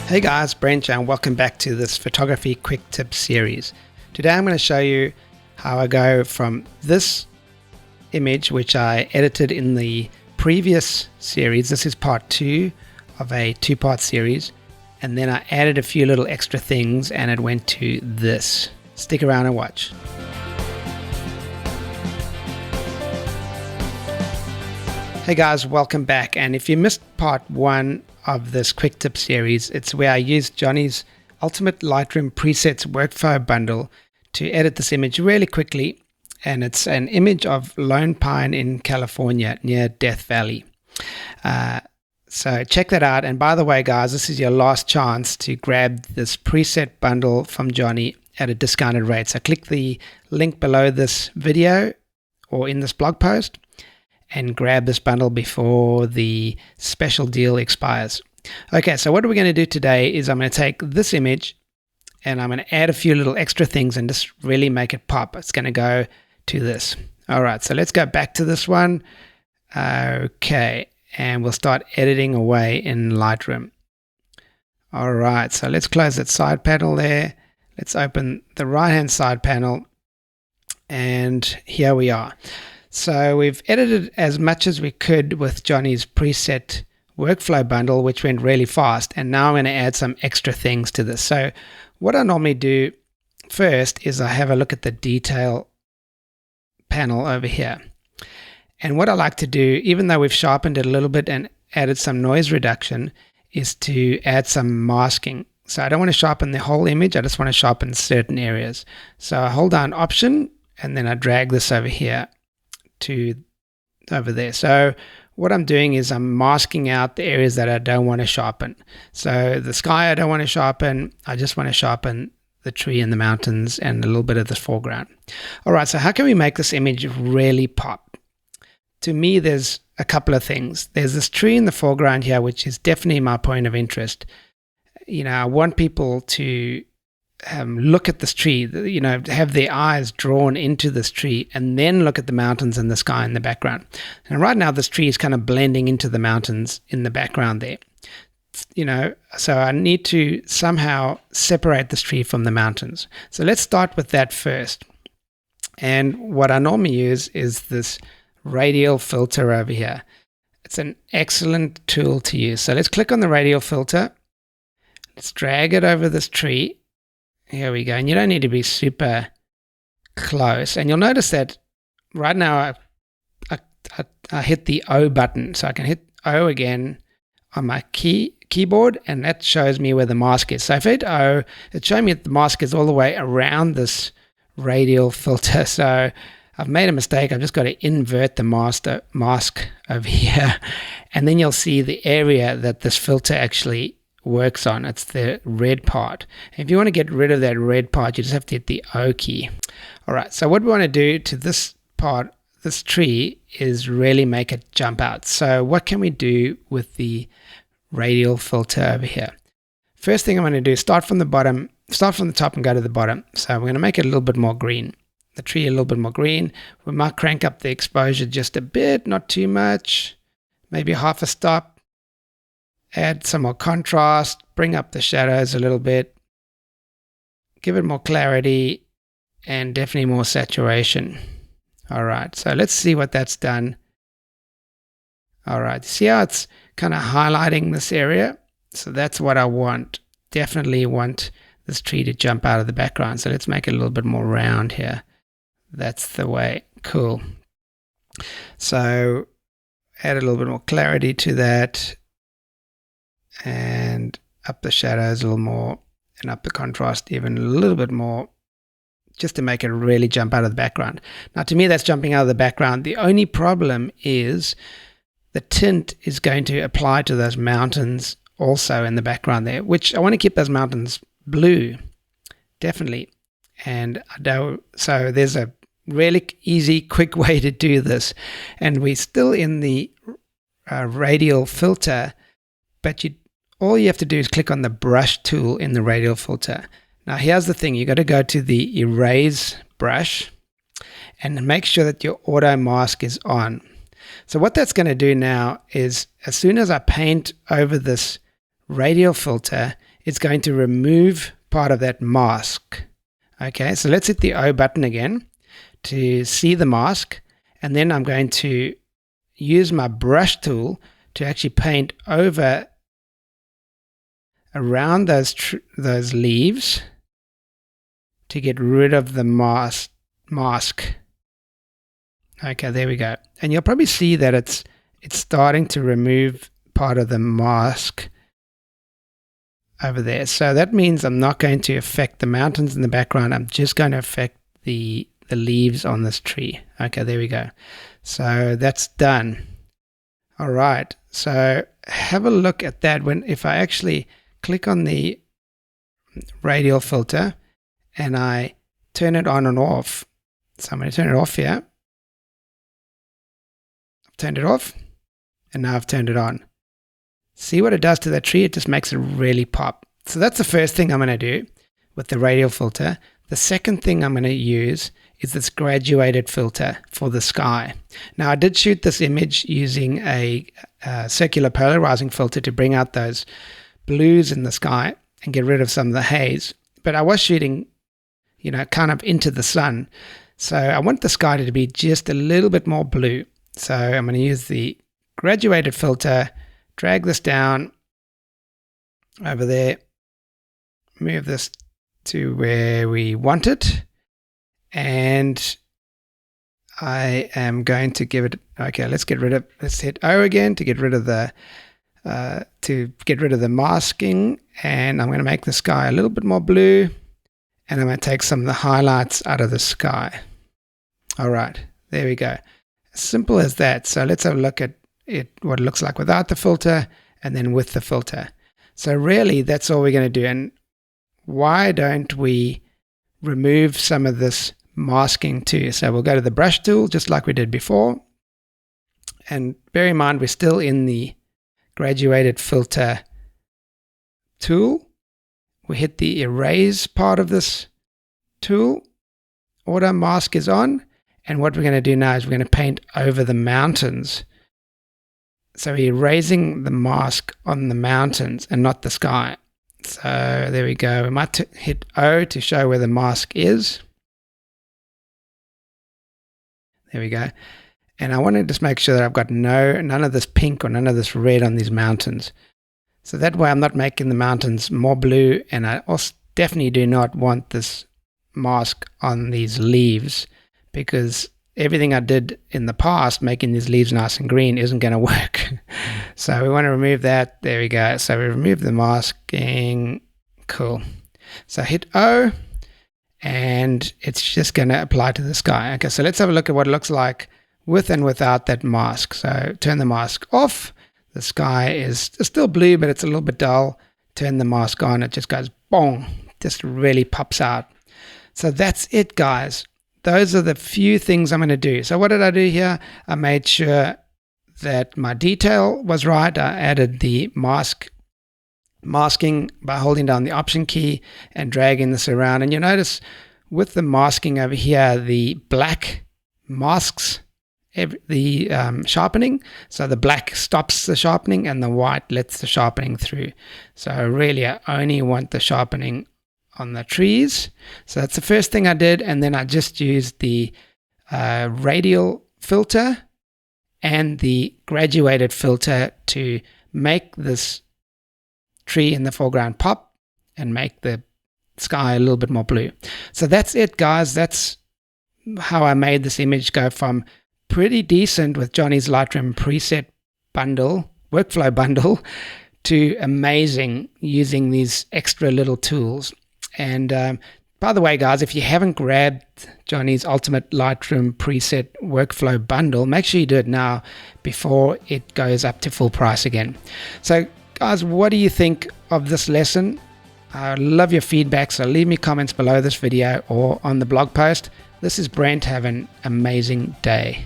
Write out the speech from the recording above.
Hey guys, Brent and welcome back to this photography quick tip series. Today I'm going to show you how I go from this image, which I edited in the previous series. This is part 2 of a 2-part series, and then I added a few little extra things and it went to this. Stick around and watch. Hey guys, welcome back. And if you missed part 1 of this quick tip series, it's where I used Johnny's Ultimate Lightroom Presets Workflow Bundle to edit this image really quickly. And it's an image of Lone Pine in California near Death Valley. So check that out. And by the way, guys, this is your last chance to grab this preset bundle from Johnny at a discounted rate. So click the link below this video or in this blog post and grab this bundle before the special deal expires. Okay, so what we're going to do today is I'm going to take this image and I'm going to add a few little extra things and just really make it pop. It's going to go to this. All right, so let's go back to this one. Okay, and we'll start editing away in Lightroom. All right, so let's close that side panel there. Let's open the right-hand side panel, and here we are. So we've edited as much as we could with Johnny's preset workflow bundle, which went really fast. And now I'm going to add some extra things to this. So what I normally do first is I have a look at the detail panel over here. And what I like to do, even though we've sharpened it a little bit and added some noise reduction, is to add some masking. So I don't want to sharpen the whole image. I just want to sharpen certain areas. So I hold down Option and then I drag this over here to over there. So what I'm doing is I'm masking out the areas that I don't want to sharpen. So the sky I don't want to sharpen. I just want to sharpen the tree and the mountains and a little bit of the foreground. All right, so how can we make this image really pop? To me, there's a couple of things. There's this tree in the foreground here, which is definitely my point of interest. You know, I want people to look at this tree, you know, have their eyes drawn into this tree and then look at the mountains and the sky in the background. And right now this tree is kind of blending into the mountains in the background there. You know, so I need to somehow separate this tree from the mountains. So let's start with that first. And what I normally use is this radial filter over here. It's an excellent tool to use. So let's click on the radial filter. Let's drag it over this tree. Here we go. And you don't need to be super close. And you'll notice that right now I hit the O button. So I can hit O again on my keyboard, and that shows me where the mask is. So if I hit O, it's showing me that the mask is all the way around this radial filter. So I've made a mistake. I've just got to invert the mask over here. And then you'll see the area that this filter actually works on. It's the red part. If you want to get rid of that red part, you just have to hit the O key. All right, so what we want to do to this part, this tree, is really make it jump out. So what can we do with the radial filter over here? First thing I'm going to do is start from the top and go to the bottom. So we're going to make it a little bit more green. The tree a little bit more green. We might crank up the exposure just a bit, not too much, maybe half a stop. Add some more contrast, bring up the shadows a little bit, give it more clarity, and definitely more saturation. All right, so let's see what that's done. All right, see how it's kind of highlighting this area? So that's what I want. Definitely want this tree to jump out of the background. So let's make it a little bit more round here. That's the way. Cool. So add a little bit more clarity to that. And up the shadows a little more, and up the contrast even a little bit more, just to make it really jump out of the background. Now, to me, that's jumping out of the background. The only problem is the tint is going to apply to those mountains also in the background there, which I want to keep those mountains blue, definitely. And so there's a really easy, quick way to do this. And we're still in the radial filter, but all you have to do is click on the brush tool in the radial filter. Now here's the thing, you got to go to the erase brush and make sure that your auto mask is on. So what that's going to do now is, as soon as I paint over this radial filter, it's going to remove part of that mask. Okay, so let's hit the O button again to see the mask, and then I'm going to use my brush tool to actually paint over around those leaves to get rid of the mask. Okay, there we go. And you'll probably see that it's starting to remove part of the mask over there. So that means I'm not going to affect the mountains in the background. I'm just going to affect the leaves on this tree. Okay, there we go. So that's done. All right. So have a look at that. If I actually click on the radial filter and I turn it on and off. So I'm going to turn it off here. I've turned it off, and now I've turned it on. See what it does to that tree? It just makes it really pop. So that's the first thing I'm going to do with the radial filter. The second thing I'm going to use is this graduated filter for the sky. Now, I did shoot this image using a circular polarizing filter to bring out those blues in the sky and get rid of some of the haze. But I was shooting, kind of into the sun. So I want the sky to be just a little bit more blue. So I'm going to use the graduated filter, drag this down over there, move this to where we want it, and I am going to give it, okay, let's hit O again to get rid of the masking, and I'm going to make the sky a little bit more blue, and I'm going to take some of the highlights out of the sky. All right, there we go. Simple as that. So let's have a look at what it looks like without the filter and then with the filter. So really, that's all we're going to do. And why don't we remove some of this masking too? So we'll go to the brush tool just like we did before. And bear in mind, we're still in the graduated filter tool. We hit the erase part of this tool. Auto mask is on. And what we're going to do now is we're going to paint over the mountains. So we're erasing the mask on the mountains and not the sky. So there we go. We might hit O to show where the mask is. There we go. And I want to just make sure that I've got none of this pink or none of this red on these mountains. So that way I'm not making the mountains more blue, and I also definitely do not want this mask on these leaves, because everything I did in the past, making these leaves nice and green, isn't going to work. So we want to remove that. There we go. So we remove the masking. Cool. So hit O, and it's just going to apply to the sky. Okay, so let's have a look at what it looks like with and without that mask. So turn the mask off. The sky is still blue, but it's a little bit dull. Turn the mask on. It just goes bong. Just really pops out. So that's it, guys. Those are the few things I'm going to do. So what did I do here? I made sure that my detail was right. I added the masking by holding down the Option key and dragging this around. And you'll notice with the masking over here, the black masks the sharpening. So the black stops the sharpening and the white lets the sharpening through. So really, I only want the sharpening on the trees. So that's the first thing I did, and then I just used the radial filter and the graduated filter to make this tree in the foreground pop and make the sky a little bit more blue. So that's it, guys. That's how I made this image go from pretty decent with Johnny's Lightroom preset bundle, workflow bundle, to amazing using these extra little tools. And by the way, guys, if you haven't grabbed Johnny's Ultimate Lightroom Preset Workflow Bundle, make sure you do it now before it goes up to full price again. So, guys, what do you think of this lesson? I love your feedback, so leave me comments below this video or on the blog post. This is Brent. Have an amazing day.